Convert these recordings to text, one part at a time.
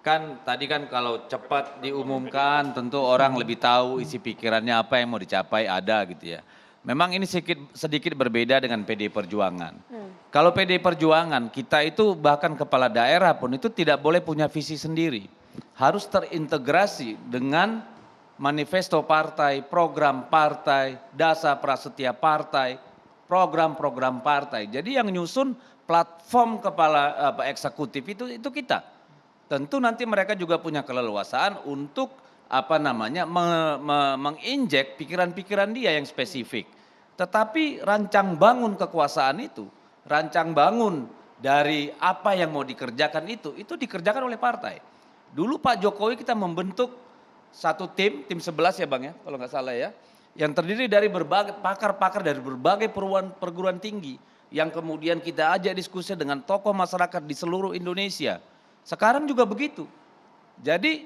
Kan tadi kan kalau cepat diumumkan tentu orang lebih tahu isi pikirannya apa yang mau dicapai ada gitu ya. Memang ini sedikit berbeda dengan PDI Perjuangan. Kalau PDI Perjuangan kita itu bahkan kepala daerah pun itu tidak boleh punya visi sendiri. Harus terintegrasi dengan manifesto partai, program partai, dasar prasetya partai, program-program partai. Jadi yang nyusun platform kepala eksekutif itu kita. Tentu nanti mereka juga punya keleluasaan untuk menginjek pikiran-pikiran dia yang spesifik. Tetapi rancang bangun kekuasaan itu, rancang bangun dari apa yang mau dikerjakan itu dikerjakan oleh partai. Dulu Pak Jokowi kita membentuk satu tim 11 ya Bang ya, kalau nggak salah ya, yang terdiri dari berbagai pakar-pakar dari berbagai perguruan tinggi, yang kemudian kita ajak diskusi dengan tokoh masyarakat di seluruh Indonesia. Sekarang juga begitu. Jadi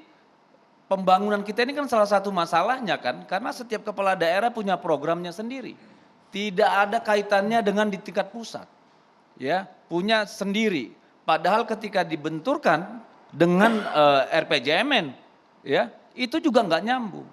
pembangunan kita ini kan salah satu masalahnya kan, karena setiap kepala daerah punya programnya sendiri. Tidak ada kaitannya dengan di tingkat pusat. Ya, punya sendiri. Padahal ketika dibenturkan dengan RPJMN, ya, itu juga nggak nyambung.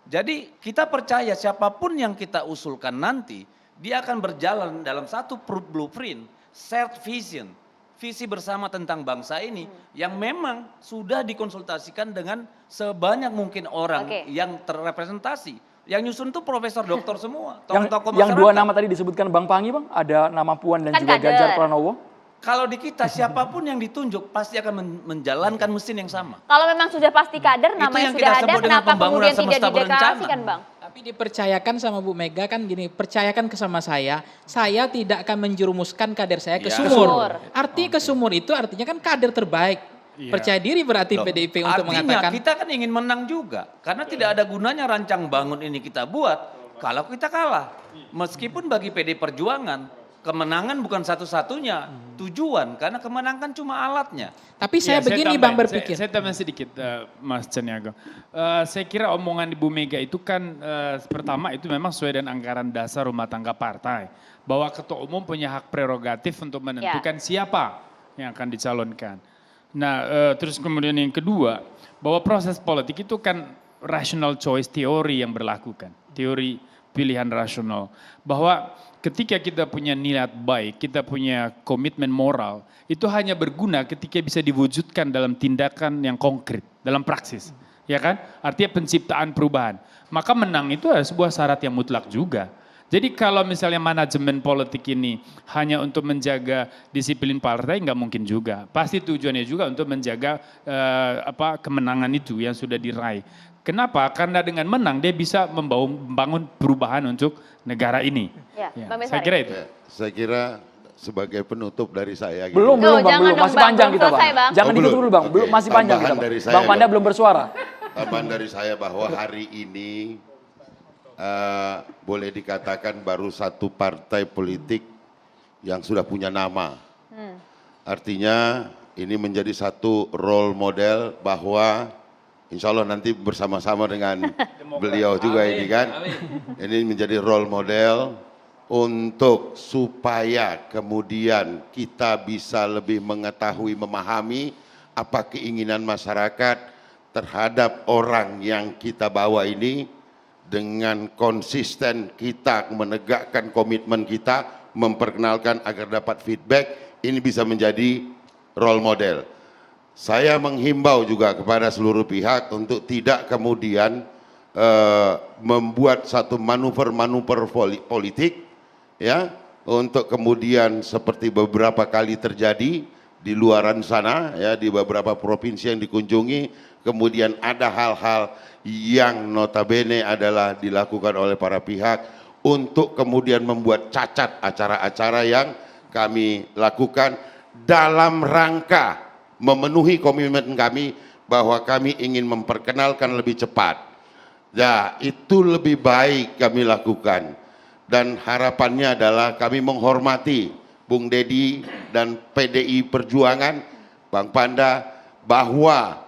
Jadi kita percaya siapapun yang kita usulkan nanti, dia akan berjalan dalam satu blueprint, shared vision, visi bersama tentang bangsa ini yang memang sudah dikonsultasikan dengan sebanyak mungkin orang yang terrepresentasi. Yang nyusun tuh profesor doktor semua, tokoh-tokoh masyarakat. Yang dua nama tadi disebutkan Bang Pangi Bang, ada nama Puan dan juga Ganjar Pranowo. Kalau di kita siapapun yang ditunjuk pasti akan menjalankan mesin yang sama. Kalau memang sudah pasti kader, namanya sudah ada, kenapa kemudian tidak dideklarasikan Bang? Tapi dipercayakan sama Bu Mega kan gini, percayakan ke sama saya tidak akan menjerumuskan kader saya ke sumur. Arti ke sumur itu artinya kan kader terbaik. Percaya diri berarti PDIP untuk mengatakan. Kita kan ingin menang juga, karena tidak ada gunanya rancang bangun ini kita buat kalau kita kalah. Meskipun bagi PDI Perjuangan, kemenangan bukan satu-satunya tujuan, karena kemenangan cuma alatnya. Tapi saya begini Bang berpikir. Saya tambah sedikit Mas Caniago. Saya kira omongan Ibu Mega itu kan pertama itu memang sesuai dengan anggaran dasar rumah tangga partai. Bahwa ketua umum punya hak prerogatif untuk menentukan siapa yang akan dicalonkan. Nah terus kemudian yang kedua, bahwa proses politik itu kan rational choice teori yang berlaku kan. Teori pilihan rasional. Bahwa ketika kita punya niat baik, kita punya komitmen moral, itu hanya berguna ketika bisa diwujudkan dalam tindakan yang konkret, dalam praksis. Ya kan? Artinya penciptaan perubahan. Maka menang itu adalah sebuah syarat yang mutlak juga. Jadi kalau misalnya manajemen politik ini hanya untuk menjaga disiplin partai, nggak mungkin juga. Pasti tujuannya juga untuk menjaga kemenangan itu yang sudah diraih. Kenapa? Karena dengan menang dia bisa membangun perubahan untuk negara ini. Ya, saya kira itu. Saya kira sebagai penutup dari saya. Belum Bang, belum. Masih panjang kita Bang. Jangan ditutup dulu Bang, belum masih panjang kita Bang. Bang Panda belum bersuara. Tambahan dari saya bahwa hari ini boleh dikatakan baru satu partai politik yang sudah punya nama. Artinya ini menjadi satu role model bahwa insya Allah nanti bersama-sama dengan beliau juga ini kan. Ini menjadi role model untuk supaya kemudian kita bisa lebih mengetahui, memahami apa keinginan masyarakat terhadap orang yang kita bawa ini. Dengan konsisten kita menegakkan komitmen kita, memperkenalkan agar dapat feedback, ini bisa menjadi role model. Saya menghimbau juga kepada seluruh pihak untuk tidak kemudian membuat satu manuver-manuver politik ya, untuk kemudian seperti beberapa kali terjadi di luaran sana ya, di beberapa provinsi yang dikunjungi, kemudian ada hal-hal yang notabene adalah dilakukan oleh para pihak untuk kemudian membuat cacat acara-acara yang kami lakukan dalam rangka memenuhi komitmen kami bahwa kami ingin memperkenalkan lebih cepat. Ya, itu lebih baik kami lakukan. Dan harapannya adalah kami menghormati Bung Dedi dan PDI Perjuangan, Bang Panda, bahwa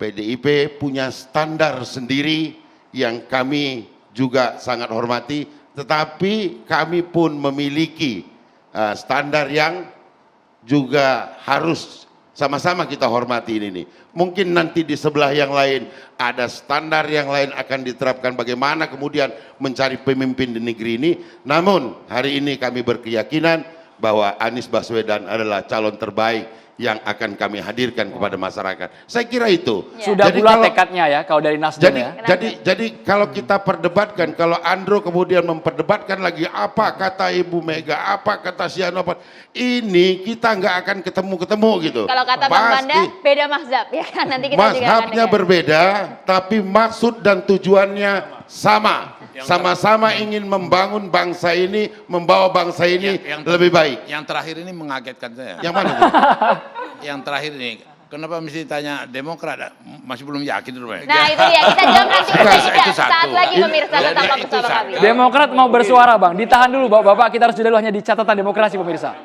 PDIP punya standar sendiri yang kami juga sangat hormati, tetapi kami pun memiliki standar yang juga harus Sama-sama kita hormati ini. Mungkin nanti di sebelah yang lain ada standar yang lain akan diterapkan bagaimana kemudian mencari pemimpin di negeri ini. Namun hari ini kami berkeyakinan bahwa Anies Baswedan adalah calon terbaik yang akan kami hadirkan kepada masyarakat. Saya kira itu. Sudah bulat tekadnya ya kalau dari Nasdem ya. Jadi kalau kita perdebatkan, kalau Andro kemudian memperdebatkan lagi apa kata Ibu Mega, apa kata Siano, ini kita nggak akan ketemu gitu. Kalau kata Bang Panda beda mazhab ya kan, nanti kita juga akan mazhabnya dengar. berbeda, tapi maksud dan tujuannya sama. Sama-sama ingin membangun bangsa ini, membawa bangsa ini lebih baik. Yang terakhir ini mengagetkan saya. Yang mana itu? Yang terakhir ini, kenapa mesti tanya Demokrat? Masih belum yakin dulu. Nah itu dia, kita jawab nanti Itu saat satu. lagi pemirsa tetap Itu bersama satu. kami. Demokrat mau bersuara Bang, ditahan dulu Bapak, kita harus jeda dulu hanya di catatan demokrasi pemirsa.